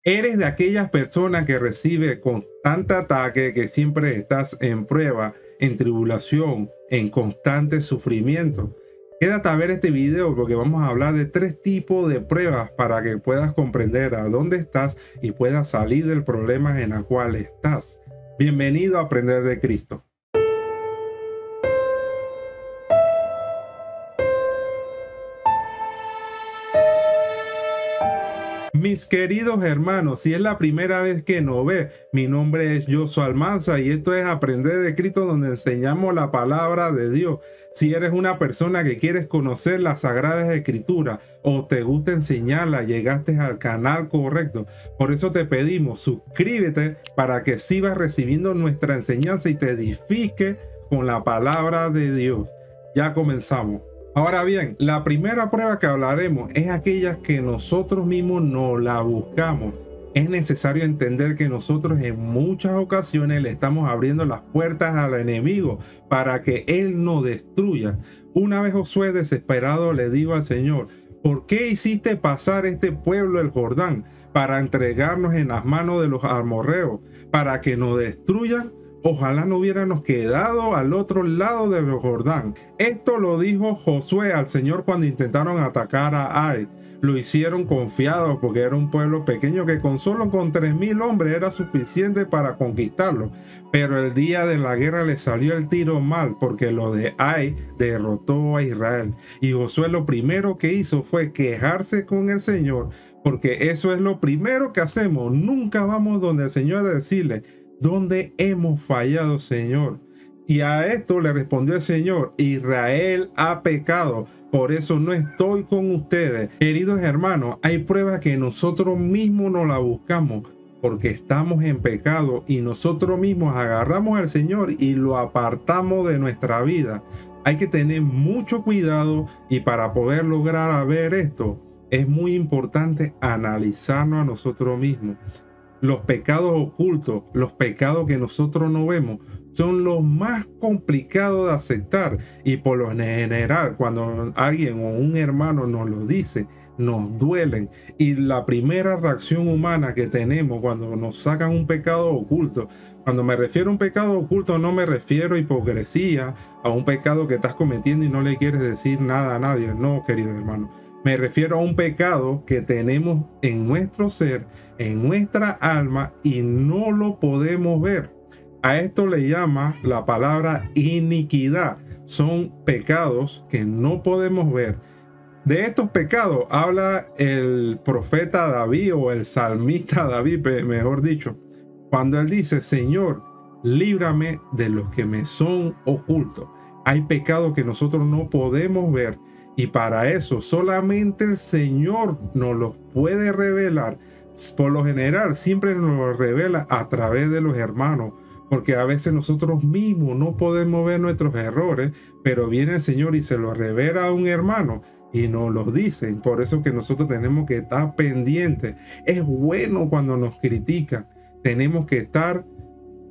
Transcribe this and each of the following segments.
Eres de aquellas personas que recibe constante ataque, que siempre estás en prueba, en tribulación, en constante sufrimiento. Quédate a ver este video porque vamos a hablar de 3 tipos de pruebas para que puedas comprender a dónde estás y puedas salir del problema en el cual estás. Bienvenido a Aprender de Cristo. Mis queridos hermanos, si es la primera vez que nos ve, mi nombre es Joshua Almanza y esto es Aprender de Cristo, donde enseñamos la palabra de Dios. Si eres una persona que quieres conocer las Sagradas Escrituras o te gusta enseñarla, llegaste al canal correcto. Por eso te pedimos, suscríbete para que sigas recibiendo nuestra enseñanza y te edifique con la palabra de Dios. Ya comenzamos. Ahora bien, la primera prueba que hablaremos es aquella que nosotros mismos no la buscamos. Es necesario entender que nosotros en muchas ocasiones le estamos abriendo las puertas al enemigo para que él nos destruya. Una vez Josué desesperado le dijo al Señor: ¿por qué hiciste pasar este pueblo el Jordán para entregarnos en las manos de los amorreos para que nos destruyan? Ojalá no hubiéramos quedado al otro lado del Jordán. Esto lo dijo Josué al Señor cuando intentaron atacar a Ai. Lo hicieron confiados porque era un pueblo pequeño que con 3,000 hombres era suficiente para conquistarlo. Pero el día de la guerra le salió el tiro mal porque lo de Ai derrotó a Israel. Y Josué lo primero que hizo fue quejarse con el Señor, porque eso es lo primero que hacemos. Nunca vamos donde el Señor a decirle: ¿dónde hemos fallado, Señor? Y a esto le respondió el Señor: Israel ha pecado, por eso no estoy con ustedes. Queridos hermanos, hay pruebas que nosotros mismos no la buscamos porque estamos en pecado y nosotros mismos agarramos al Señor y lo apartamos de nuestra vida. Hay que tener mucho cuidado y para poder lograr ver esto es muy importante analizarnos a nosotros mismos. Los pecados ocultos, los pecados que nosotros no vemos, son los más complicados de aceptar. Y por lo general, cuando alguien o un hermano nos lo dice, nos duelen. Y la primera reacción humana que tenemos cuando nos sacan un pecado oculto, cuando me refiero a un pecado oculto, no me refiero a hipocresía, a un pecado que estás cometiendo y no le quieres decir nada a nadie. No, querido hermano. Me refiero a un pecado que tenemos en nuestro ser, en nuestra alma y no lo podemos ver. A esto le llama la palabra iniquidad. Son pecados que no podemos ver. De estos pecados habla el profeta David o el salmista David, mejor dicho, cuando él dice: Señor, líbrame de los que me son ocultos. Hay pecados que nosotros no podemos ver. Y para eso solamente el Señor nos los puede revelar. Por lo general siempre nos lo revela a través de los hermanos, porque a veces nosotros mismos no podemos ver nuestros errores, pero viene el Señor y se lo revela a un hermano y nos lo dicen. Por eso que nosotros tenemos que estar pendientes. Es bueno cuando nos critican. Tenemos que estar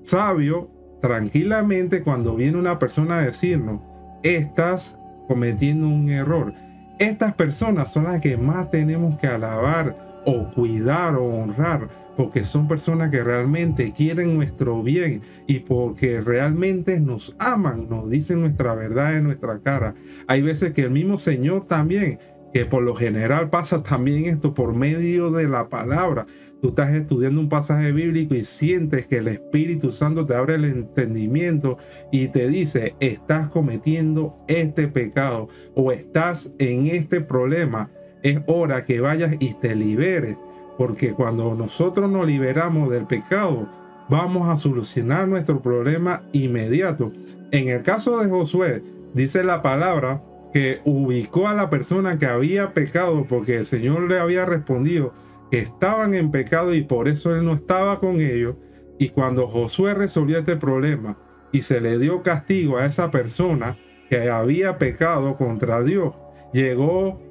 sabios tranquilamente cuando viene una persona a decirnos: estás cometiendo un error. Estas personas son las que más tenemos que alabar o cuidar o honrar, porque son personas que realmente quieren nuestro bien y porque realmente nos aman, nos dicen nuestra verdad en nuestra cara. Hay veces que el mismo Señor también, que por lo general pasa también esto por medio de la palabra. Tú estás estudiando un pasaje bíblico y sientes que el Espíritu Santo te abre el entendimiento y te dice: estás cometiendo este pecado o estás en este problema. Es hora que vayas y te liberes, porque cuando nosotros nos liberamos del pecado, vamos a solucionar nuestro problema inmediato. En el caso de Josué, dice la palabra que ubicó a la persona que había pecado porque el Señor le había respondido que estaban en pecado y por eso él no estaba con ellos. Y cuando Josué resolvió este problema y se le dio castigo a esa persona que había pecado contra Dios, llegó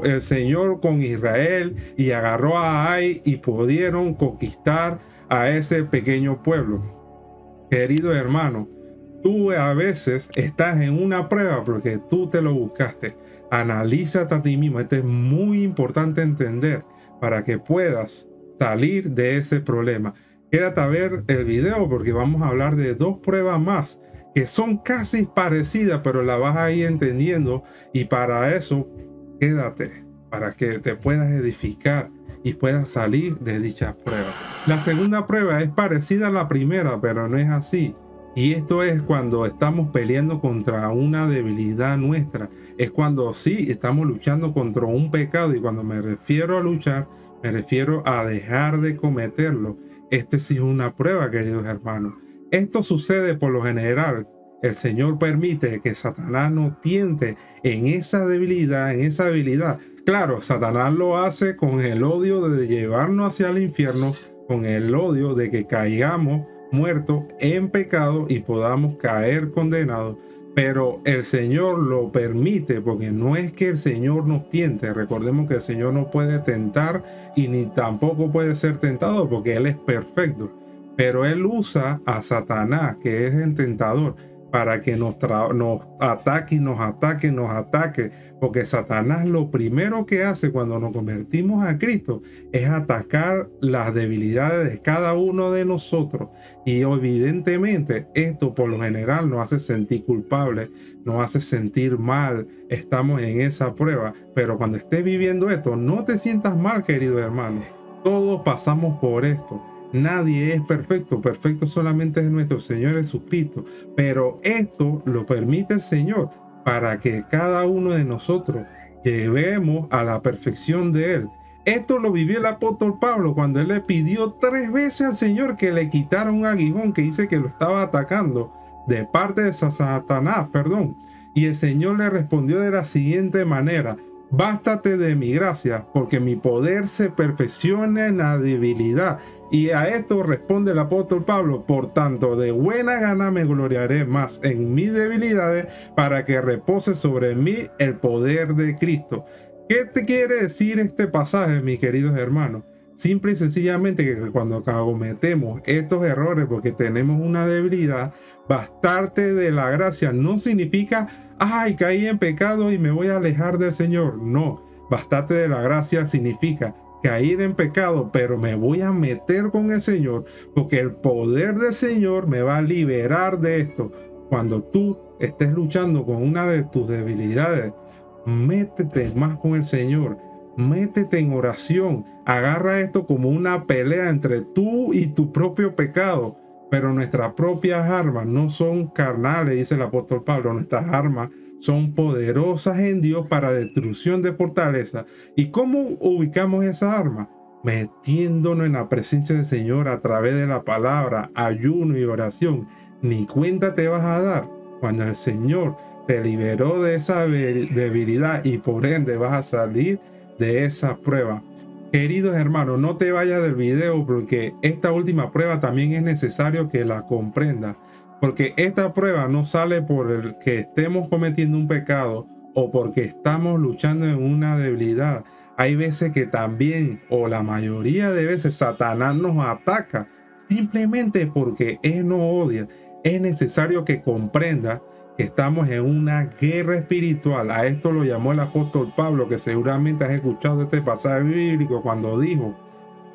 el Señor con Israel y agarró a Ai y pudieron conquistar a ese pequeño pueblo. Querido hermano, tú a veces estás en una prueba porque tú te lo buscaste. Analízate a ti mismo. Esto es muy importante entender para que puedas salir de ese problema. Quédate a ver el video porque vamos a hablar de dos pruebas más que son casi parecidas, pero la vas a ir entendiendo, y para eso quédate, para que te puedas edificar y puedas salir de dichas pruebas. La segunda prueba es parecida a la primera, pero no es así. Y esto es cuando estamos peleando contra una debilidad nuestra. Es cuando sí estamos luchando contra un pecado, y cuando me refiero a luchar, me refiero a dejar de cometerlo. Este sí es una prueba, queridos hermanos. Esto sucede por lo general. El Señor permite que Satanás nos tiente en esa debilidad, en esa habilidad. Claro, Satanás lo hace con el odio de llevarnos hacia el infierno, con el odio de que caigamos muertos en pecado y podamos caer condenados. Pero el Señor lo permite porque no es que el Señor nos tiente. Recordemos que el Señor no puede tentar y ni tampoco puede ser tentado porque Él es perfecto. Pero Él usa a Satanás, que es el tentador, para que nos ataque y nos ataque. Porque Satanás lo primero que hace cuando nos convertimos a Cristo es atacar las debilidades de cada uno de nosotros. Y evidentemente esto por lo general nos hace sentir culpables, nos hace sentir mal. Estamos en esa prueba. Pero cuando estés viviendo esto, no te sientas mal, querido hermano. Todos pasamos por esto. Nadie es perfecto, perfecto solamente es nuestro Señor Jesucristo, pero esto lo permite el Señor para que cada uno de nosotros lleguemos a la perfección de Él. Esto lo vivió el apóstol Pablo cuando él le pidió 3 veces al Señor que le quitara un aguijón que dice que lo estaba atacando de parte de Satanás, y el Señor le respondió de la siguiente manera: bástate de mi gracia, porque mi poder se perfecciona en la debilidad. Y a esto responde el apóstol Pablo: por tanto, de buena gana me gloriaré más en mis debilidades, para que repose sobre mí el poder de Cristo. ¿Qué te quiere decir este pasaje, mis queridos hermanos? Simple y sencillamente que cuando cometemos estos errores porque tenemos una debilidad, bastarte de la gracia no significa ay, caí en pecado y me voy a alejar del Señor. No, bastarte de la gracia significa caer en pecado, pero me voy a meter con el Señor, porque el poder del Señor me va a liberar de esto. Cuando tú estés luchando con una de tus debilidades, métete más con el Señor, métete en oración, agarra esto como una pelea entre tú y tu propio pecado. Pero nuestras propias armas no son carnales, dice el apóstol Pablo. Nuestras armas son poderosas en Dios para destrucción de fortaleza. ¿Y cómo ubicamos esa arma? Metiéndonos en la presencia del Señor a través de la palabra, ayuno y oración. Ni cuenta te vas a dar cuando el Señor te liberó de esa debilidad y por ende vas a salir de esa prueba. Queridos hermanos, no te vayas del video porque esta última prueba también es necesario que la comprendas. Porque esta prueba no sale por el que estemos cometiendo un pecado o porque estamos luchando en una debilidad. Hay veces que también, o la mayoría de veces, Satanás nos ataca simplemente porque Él nos odia. Es necesario que comprenda que estamos en una guerra espiritual. A esto lo llamó el apóstol Pablo, que seguramente has escuchado este pasaje bíblico cuando dijo: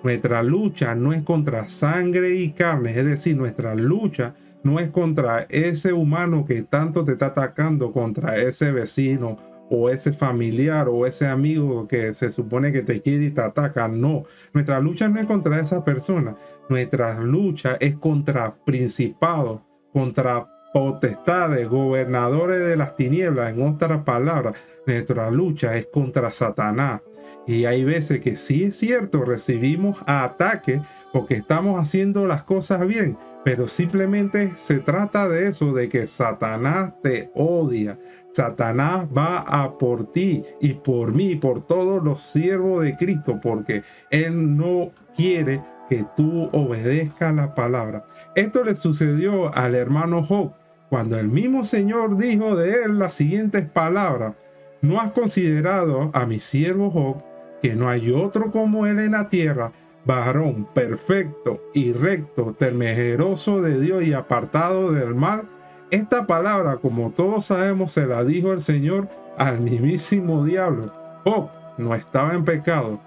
nuestra lucha no es contra sangre y carne, es decir, nuestra lucha no es contra ese humano que tanto te está atacando, contra ese vecino o ese familiar o ese amigo que se supone que te quiere y te ataca. No, nuestra lucha no es contra esa persona. Nuestra lucha es contra principados, contra potestades, gobernadores de las tinieblas. En otras palabras, nuestra lucha es contra Satanás. Y hay veces que sí es cierto, recibimos ataques porque estamos haciendo las cosas bien, pero simplemente se trata de eso, de que Satanás te odia. Satanás va a por ti y por mí, por todos los siervos de Cristo, porque Él no quiere que tú obedezcas la palabra. Esto le sucedió al hermano Job, cuando el mismo Señor dijo de él las siguientes palabras: ¿no has considerado a mi siervo Job, que no hay otro como él en la tierra, varón perfecto y recto, temeroso de Dios y apartado del mal? Esta palabra, como todos sabemos, se la dijo el Señor al mismísimo diablo. Job no estaba en pecado,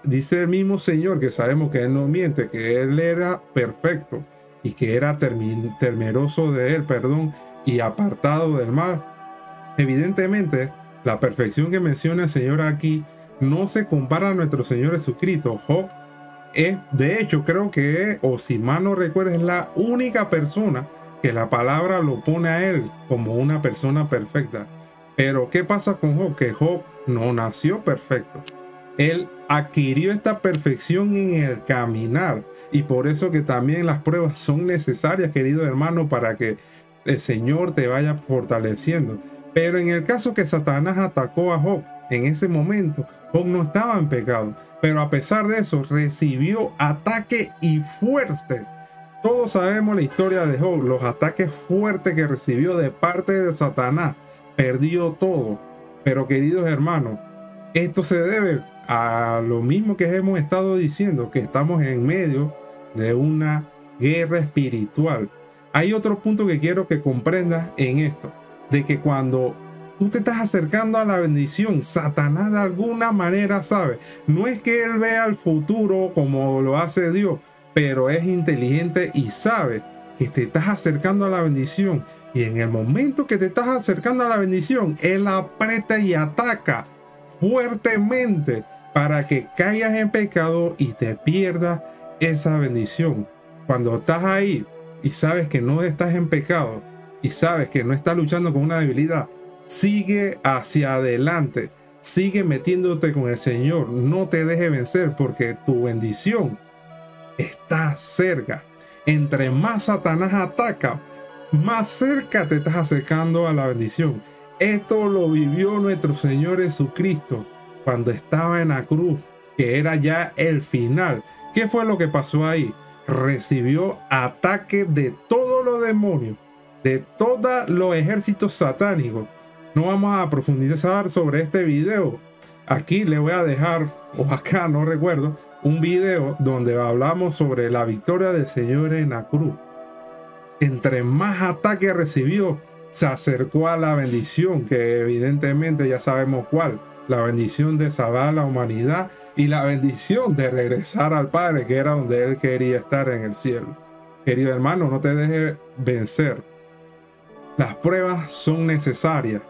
Dice el mismo Señor, que sabemos que Él no miente, que Él era perfecto y que era temeroso de Él, perdón, y apartado del mal. Evidentemente, la perfección que menciona el Señor aquí no se compara a nuestro Señor Jesucristo. Job es, de hecho, creo que es, o si mal no recuerdo, es la única persona que la palabra lo pone a él como una persona perfecta. Pero ¿qué pasa con Job? Que Job no nació perfecto. Él adquirió esta perfección en el caminar, y por eso que también las pruebas son necesarias, querido hermano, para que el Señor te vaya fortaleciendo. Pero en el caso que Satanás atacó a Job, en ese momento Job no estaba en pecado, pero a pesar de eso recibió ataque y fuerte. Todos sabemos la historia de Job, los ataques fuertes que recibió de parte de Satanás. Perdió todo. Pero queridos hermanos, esto se debe a lo mismo que hemos estado diciendo, que estamos en medio de una guerra espiritual. Hay otro punto que quiero que comprendas en esto, de que cuando tú te estás acercando a la bendición, Satanás de alguna manera sabe. No es que él vea el futuro como lo hace Dios, pero es inteligente y sabe que te estás acercando a la bendición. Y en el momento que te estás acercando a la bendición, él aprieta y ataca fuertemente para que caigas en pecado y te pierdas esa bendición. Cuando estás ahí y sabes que no estás en pecado y sabes que no estás luchando con una debilidad, sigue hacia adelante, sigue metiéndote con el Señor, no te dejes vencer, porque tu bendición está cerca. Entre más Satanás ataca, más cerca te estás acercando a la bendición. Esto lo vivió nuestro Señor Jesucristo cuando estaba en la cruz, que era ya el final. ¿Qué fue lo que pasó ahí? Recibió ataque de todos los demonios, de todos los ejércitos satánicos. No vamos a profundizar sobre este video. Aquí le voy a dejar, o acá no recuerdo, un video donde hablamos sobre la victoria del Señor en la cruz. Entre más ataque recibió, se acercó a la bendición, que evidentemente ya sabemos cuál. La bendición de salvar a la humanidad y la bendición de regresar al Padre, que era donde Él quería estar, en el cielo. Querido hermano, no te dejes vencer. Las pruebas son necesarias.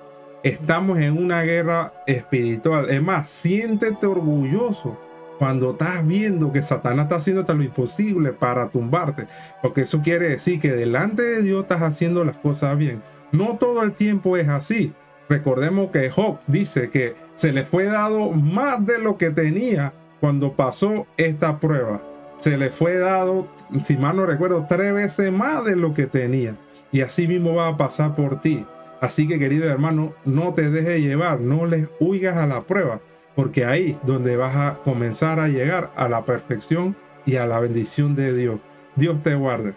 Estamos en una guerra espiritual. Es más, siéntete orgulloso cuando estás viendo que Satanás está haciendo hasta lo imposible para tumbarte, porque eso quiere decir que delante de Dios estás haciendo las cosas bien. No todo el tiempo es así. Recordemos que Job dice que se le fue dado más de lo que tenía cuando pasó esta prueba. Se le fue dado, si mal no recuerdo, 3 veces más de lo que tenía. Y así mismo va a pasar por ti. Así que, querido hermano, no te dejes llevar, no les huigas a la prueba, porque ahí donde vas a comenzar a llegar a la perfección y a la bendición de Dios. Dios te guarde.